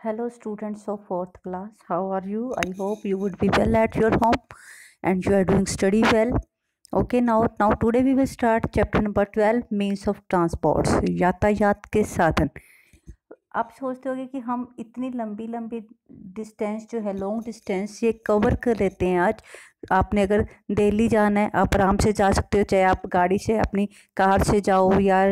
Hello, students of fourth class. How are you? I hope you would be well at your home and you are doing study well. Okay, now today we will start chapter number 12 means of transports यातायात के साधन। आप सोचते होंगे कि हम इतनी लंबी लंबी डिस्टेंस जो है लॉन्ग डिस्टेंस ये कवर कर लेते हैं। आज आपने अगर दिल्ली जाना है आप आराम से जा सकते हो, चाहे आप गाड़ी से अपनी कार से जाओ या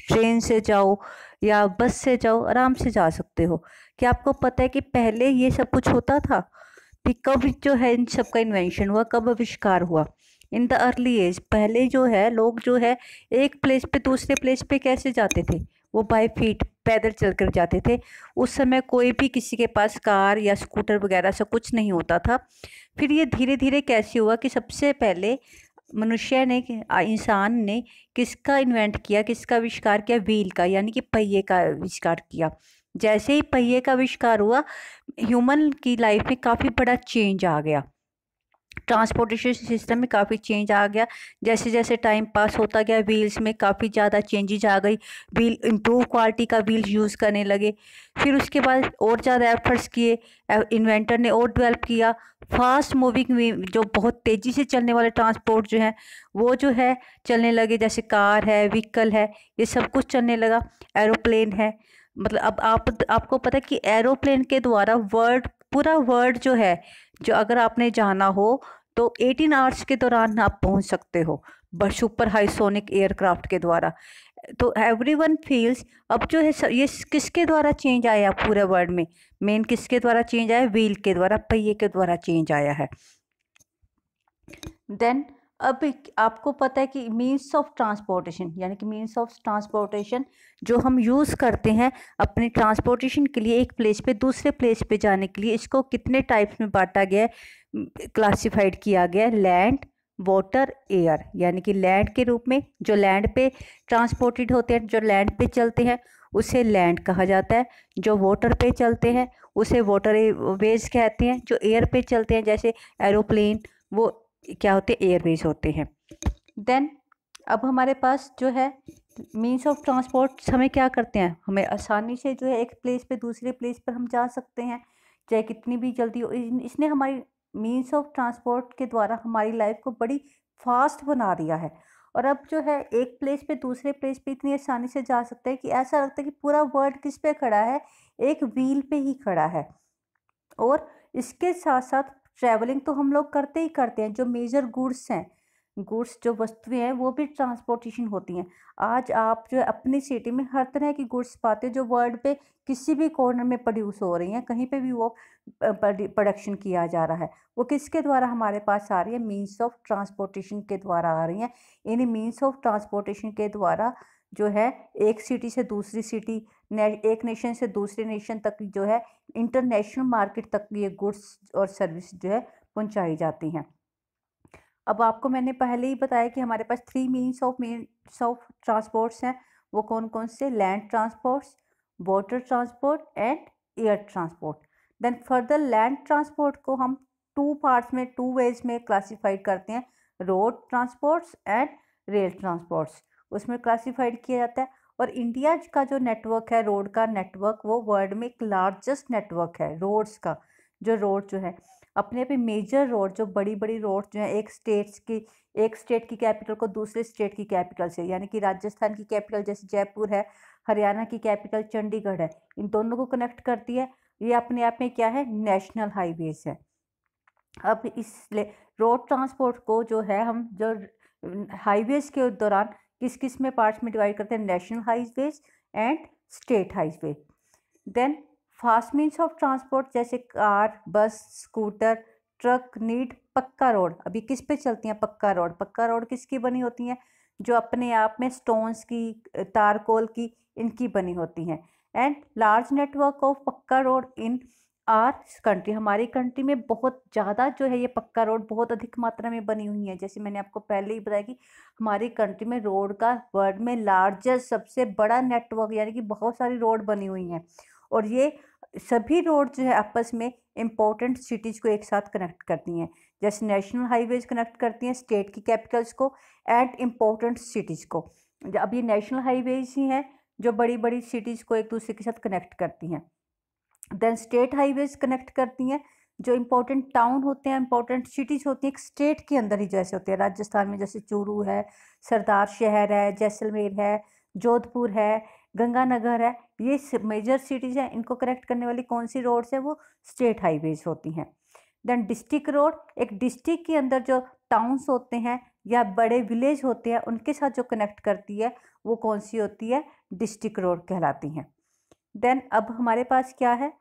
ट्रेन से जाओ या बस से जाओ, आराम से जा सकते हो। क्या आपको पता है कि पहले ये सब कुछ होता था? कि कब जो है इन सब का इन्वेंशन हुआ, कब आविष्कार हुआ? इन द अर्ली एज पहले जो है लोग जो है एक प्लेस पे दूसरे प्लेस पे कैसे जाते थे? वो बाय फीट पैदल चल कर जाते थे। उस समय कोई भी किसी के पास कार या स्कूटर वगैरह सब कुछ नहीं होता था। फिर ये धीरे धीरे कैसे हुआ कि सबसे पहले मनुष्य ने इंसान ने किसका इन्वेंट किया, किसका आविष्कार किया? व्हील का, यानी कि पहिए का आविष्कार किया। जैसे ही पहिए का आविष्कार हुआ ह्यूमन की लाइफ में काफ़ी बड़ा चेंज आ गया, ट्रांसपोर्टेशन सिस्टम में काफ़ी चेंज आ गया। जैसे जैसे टाइम पास होता गया व्हील्स में काफ़ी ज़्यादा चेंजेस आ गई, व्हील इम्प्रूव क्वालिटी का व्हील यूज़ करने लगे। फिर उसके बाद और ज़्यादा एफर्ट्स किए, इन्वेंटर ने और डेवलप किया। फास्ट मूविंग जो बहुत तेज़ी से चलने वाले ट्रांसपोर्ट जो है वो जो है चलने लगे, जैसे कार है, व्हीकल है, ये सब कुछ चलने लगा। एरोप्लेन है, मतलब अब आपको पता है कि एरोप्लेन के द्वारा पूरा वर्ल्ड जो है, जो अगर आपने जाना हो तो 18 आवर्स के दौरान आप पहुंच सकते हो बस सुपर हाईसोनिक एयरक्राफ्ट के द्वारा। तो एवरीवन फील्स अब जो है ये किसके द्वारा चेंज आया पूरे वर्ल्ड में? मेन किसके द्वारा चेंज आया? व्हील के द्वारा, पहिए के द्वारा चेंज आया है। देन अब आपको पता है कि मीन्स ऑफ ट्रांसपोर्टेशन, यानी कि मीन्स ऑफ ट्रांसपोर्टेशन जो हम यूज़ करते हैं अपने ट्रांसपोर्टेशन के लिए, एक प्लेस पे दूसरे प्लेस पे जाने के लिए, इसको कितने टाइप्स में बांटा गया है, क्लासिफाइड किया गया है? Land, water, air. यानी कि लैंड के रूप में जो लैंड पे ट्रांसपोर्टेड होते हैं, जो लैंड पे चलते हैं उसे लैंड कहा जाता है। जो वाटर पे चलते हैं उसे वाटर वेज कहते हैं। जो एयर पे चलते हैं जैसे एरोप्लेन, वो क्या होते हैं? एयरवेज होते हैं। देन अब हमारे पास जो है मीन्स ऑफ ट्रांसपोर्ट हमें क्या करते हैं, हमें आसानी से जो है एक प्लेस पे दूसरे प्लेस पर हम जा सकते हैं, चाहे कितनी भी जल्दी हो। इसने हमारी मीन्स ऑफ ट्रांसपोर्ट के द्वारा हमारी लाइफ को बड़ी फास्ट बना दिया है। और अब जो है एक प्लेस पे दूसरे प्लेस पे इतनी आसानी से जा सकते हैं कि ऐसा लगता है कि पूरा वर्ल्ड किस पे खड़ा है? एक व्हील पे ही खड़ा है। और इसके साथ साथ ट्रैवलिंग तो हम लोग करते ही करते हैं। जो मेजर गुड्स हैं, गुड्स जो वस्तुएं हैं वो भी ट्रांसपोर्टेशन होती हैं। आज आप जो है अपनी सिटी में हर तरह की गुड्स पाते हो जो वर्ल्ड पे किसी भी कॉर्नर में प्रोड्यूस हो रही हैं, कहीं पे भी वो प्रोडक्शन किया जा रहा है, वो किसके द्वारा हमारे पास आ रही है? मीन्स ऑफ ट्रांसपोर्टेशन के द्वारा आ रही हैं। इन मीन्स ऑफ ट्रांसपोर्टेशन के द्वारा जो है एक सिटी से दूसरी सिटी, एक नेशन से दूसरे नेशन तक जो है इंटरनेशनल मार्केट तक ये गुड्स और सर्विस जो है पहुंचाई जाती हैं। अब आपको मैंने पहले ही बताया कि हमारे पास थ्री मीन्स ऑफ ट्रांसपोर्ट्स हैं। वो कौन कौन से? Land transports, water transport and air transport. Then further land transport को हम टू पार्ट्स में, टू वेज में क्लासिफाइड करते हैं, road transports and rail transports. उसमें क्लासिफाइड किया जाता है। और इंडिया का जो नेटवर्क है रोड का नेटवर्क, वो वर्ल्ड में एक लार्जेस्ट नेटवर्क है रोड्स का। जो रोड जो है अपने अपने मेजर रोड, जो बड़ी बड़ी रोड जो है एक स्टेट की कैपिटल को दूसरे स्टेट की कैपिटल से, यानी कि राजस्थान की कैपिटल जैसे जयपुर है, हरियाणा की कैपिटल चंडीगढ़ है, इन दोनों को कनेक्ट करती है। ये अपने आप में क्या है? नेशनल हाईवेज है। अब इस रोड ट्रांसपोर्ट को जो है हम जो हाईवेज के दौरान किस किस में पार्ट्स में डिवाइड करते हैं? National highways and state highway. Then fast means of transport जैसे car, bus, scooter, truck need पक्का रोड। अभी किस पे चलती हैं? पक्का रोड। पक्का रोड किसकी बनी होती हैं? जो अपने आप में स्टोन्स की, तारकोल की, इनकी बनी होती हैं। एंड लार्ज नेटवर्क ऑफ पक्का रोड इन आर कंट्री, हमारी कंट्री में बहुत ज़्यादा जो है ये पक्का रोड बहुत अधिक मात्रा में बनी हुई है। जैसे मैंने आपको पहले ही बताया कि हमारी कंट्री में रोड का वर्ल्ड में लार्जेस्ट सबसे बड़ा नेटवर्क, यानी कि बहुत सारी रोड बनी हुई हैं। और ये सभी रोड जो है आपस में इम्पोर्टेंट सिटीज़ को एक साथ कनेक्ट करती हैं। जैसे नेशनल हाईवेज कनेक्ट करती हैं स्टेट की कैपिटल्स को एंड इम्पोर्टेंट सिटीज़ को। अब ये नेशनल हाईवेज ही हैं जो बड़ी बड़ी सिटीज़ को एक दूसरे के साथ कनेक्ट करती हैं। देन स्टेट हाईवेज कनेक्ट करती हैं, जो इंपॉर्टेंट टाउन होते हैं, इंपॉर्टेंट सिटीज़ होती हैं एक स्टेट के अंदर ही जैसे होते हैं। राजस्थान में जैसे चूरू है, सरदार शहर है, जैसलमेर है, जोधपुर है, गंगानगर है, ये मेजर सिटीज़ हैं। इनको कनेक्ट करने वाली कौन सी रोड्स है, वो स्टेट हाईवेज होती हैं। देन डिस्ट्रिक्ट रोड, एक डिस्ट्रिक्ट के अंदर जो टाउन्स होते हैं या बड़े विलेज होते हैं उनके साथ जो कनेक्ट करती है वो कौन सी होती है, डिस्ट्रिक्ट रोड कहलाती हैं। देन अब हमारे पास क्या है,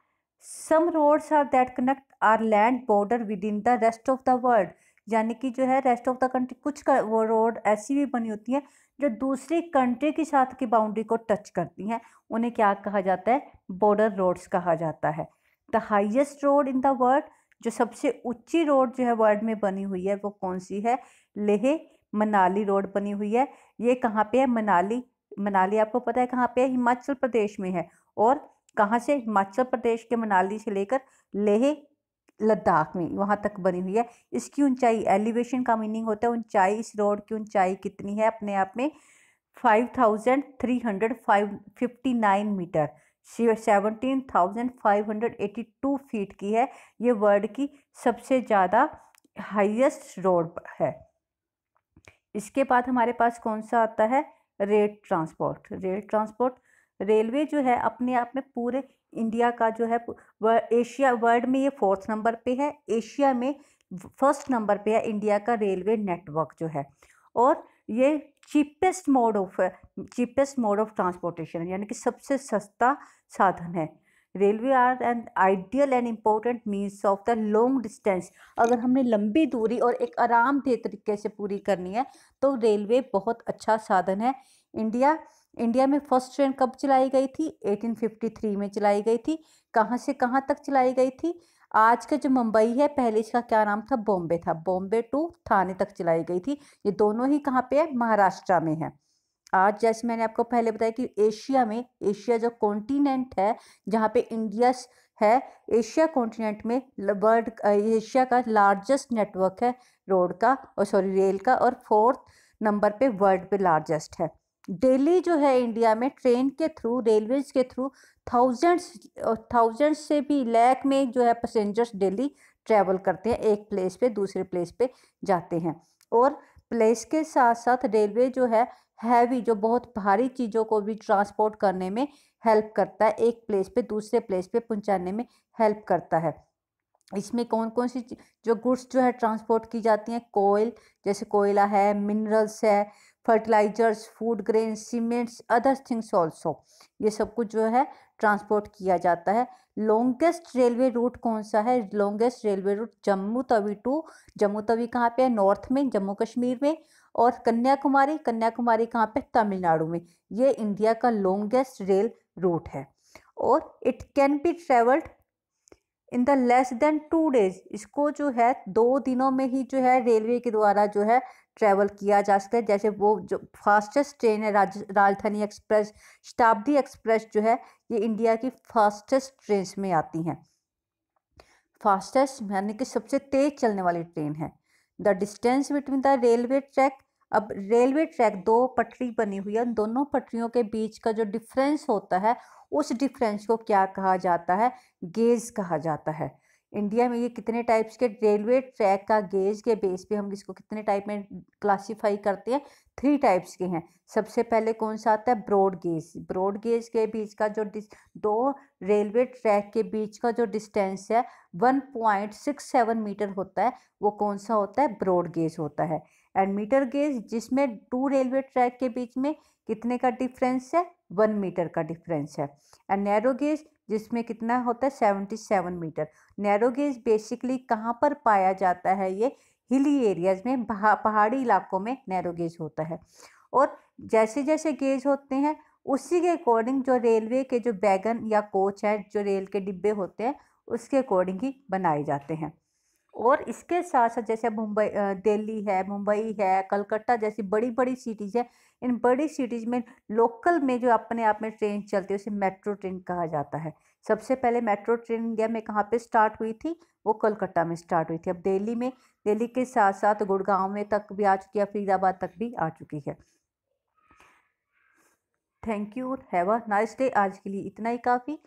some roads are that connect are land border within the rest of the world, यानी कि जो है रेस्ट ऑफ द कंट्री कुछ वो रोड ऐसी भी बनी होती हैं जो दूसरी कंट्री के साथ की बाउंड्री को टच करती हैं, उन्हें क्या कहा जाता है, बॉर्डर रोड्स कहा जाता है। The highest road in the world, जो सबसे ऊंची रोड जो है वर्ल्ड में बनी हुई है वो कौन सी है, लेह मनाली रोड बनी हुई है। ये कहाँ पे है, मनाली। मनाली आपको पता है कहाँ पे है, हिमाचल प्रदेश में है। और कहाँ से, हिमाचल प्रदेश के मनाली से लेकर लेह लद्दाख में वहाँ तक बनी हुई है। इसकी ऊंचाई, एलिवेशन का मीनिंग होता है ऊंचाई, इस रोड की ऊंचाई कितनी है अपने आप में 5359 मीटर, 17,582 फीट की है। ये वर्ल्ड की सबसे ज़्यादा हाईएस्ट रोड है। इसके बाद हमारे पास कौन सा आता है, rail transport. Rail transport, railway जो है अपने आप में पूरे इंडिया का जो है एशिया, वर्ल्ड में ये 4th नंबर पे है, एशिया में 1st नंबर पे है इंडिया का रेलवे नेटवर्क जो है। और ये चीपेस्ट मोड ऑफ ट्रांसपोर्टेशन है, यानी कि सबसे सस्ता साधन है। Railway are an ideal and important means of the long distance. अगर हमने लंबी दूरी और एक आरामदेह तरीके से पूरी करनी है तो रेलवे बहुत अच्छा साधन है। इंडिया में फर्स्ट ट्रेन कब चलाई गई थी, 1853 में चलाई गई थी। कहाँ से कहाँ तक चलाई गई थी, आज का जो मुंबई है पहले इसका क्या नाम था, बॉम्बे था, बॉम्बे टू थाने तक चलाई गई थी। ये दोनों ही कहाँ पे है, महाराष्ट्र में है। आज जैसे मैंने आपको पहले बताया कि एशिया जो कॉन्टिनेंट है जहाँ पे इंडिया है, एशिया कॉन्टिनेंट में वर्ल्ड एशिया का लार्जेस्ट नेटवर्क है रोड का, और सॉरी रेल का, और 4th नंबर पे वर्ल्ड पे लार्जेस्ट है। डेली जो है इंडिया में ट्रेन के थ्रू, रेलवेज के थ्रू थाउजेंड्स से भी लाख में जो है पैसेंजर्स डेली ट्रैवल करते हैं, एक प्लेस पे दूसरे प्लेस पे जाते हैं। और प्लेस के साथ साथ रेलवे जो है हैवी, जो बहुत भारी चीज़ों को भी ट्रांसपोर्ट करने में हेल्प करता है, एक प्लेस पे दूसरे प्लेस पे पहुंचाने में हेल्प करता है। इसमें कौन कौन सी जो गुड्स जो है ट्रांसपोर्ट की जाती हैं, कोयल, जैसे कोयला है, मिनरल्स है, fertilisers, food grain, cements, other things also, ये सब कुछ जो है ट्रांसपोर्ट किया जाता है। लॉन्गेस्ट रेलवे रूट कौन सा है, longest railway route Jammu Tawi to, Jammu Tawi कहाँ पे है, नॉर्थ में, जम्मू कश्मीर में। और कन्याकुमारी कहाँ पे, तमिलनाडु में। ये इंडिया का लॉन्गेस्ट रेल रूट है। और it can be travelled in the less than 2 days, इसको जो है 2 दिनों में ही जो है रेलवे के द्वारा जो है ट्रैवल किया जा सकता है। जैसे वो जो फास्टेस्ट ट्रेन है राजधानी एक्सप्रेस, शताब्दी एक्सप्रेस जो है, ये इंडिया की फास्टेस्ट ट्रेन में आती हैं। फास्टेस्ट यानी कि सबसे तेज चलने वाली ट्रेन है। The distance between the railway track, अब रेलवे ट्रैक 2 पटरी बनी हुई है, दोनों पटरियों के बीच का जो डिफरेंस होता है उस डिफरेंस को क्या कहा जाता है, गेज कहा जाता है। इंडिया में ये कितने टाइप्स के रेलवे ट्रैक का गेज के बेस पे हम इसको कितने टाइप में क्लासीफाई करते हैं, 3 टाइप्स के हैं। सबसे पहले कौन सा आता है, ब्रॉड गेज। ब्रॉड गेज के बीच का जो 2 रेलवे ट्रैक के बीच का जो डिस्टेंस है 1.67 मीटर होता है, वो कौन सा होता है, ब्रॉड गेज होता है। एंड मीटर गेज, जिसमें 2 रेलवे ट्रैक के बीच में कितने का डिफरेंस है, 1 मीटर का डिफरेंस है। एंड नैरो गेज, जिसमें कितना होता है, 77 मीटर। नैरो गेज बेसिकली कहाँ पर पाया जाता है, ये हिली एरियाज में, पहाड़ी इलाकों में नैरो गेज होता है। और जैसे जैसे गेज होते हैं उसी के अकॉर्डिंग जो रेलवे के जो वैगन या कोच हैं, जो रेल के डिब्बे होते हैं, उसके अकॉर्डिंग ही बनाए जाते हैं। और इसके साथ साथ जैसे दिल्ली है, मुंबई है, कलकत्ता जैसी बड़ी बड़ी सिटीज़ है, इन बड़ी सिटीज़ में लोकल में जो अपने आप में ट्रेन चलती है उसे मेट्रो ट्रेन कहा जाता है। सबसे पहले मेट्रो ट्रेन इंडिया में कहाँ पे स्टार्ट हुई थी, वो कोलकाता में स्टार्ट हुई थी। अब दिल्ली के साथ साथ गुड़गांव में तक भी आ चुकी है, फरीदाबाद तक भी आ चुकी है। Thank you, have a nice day. आज के लिए इतना ही काफ़ी।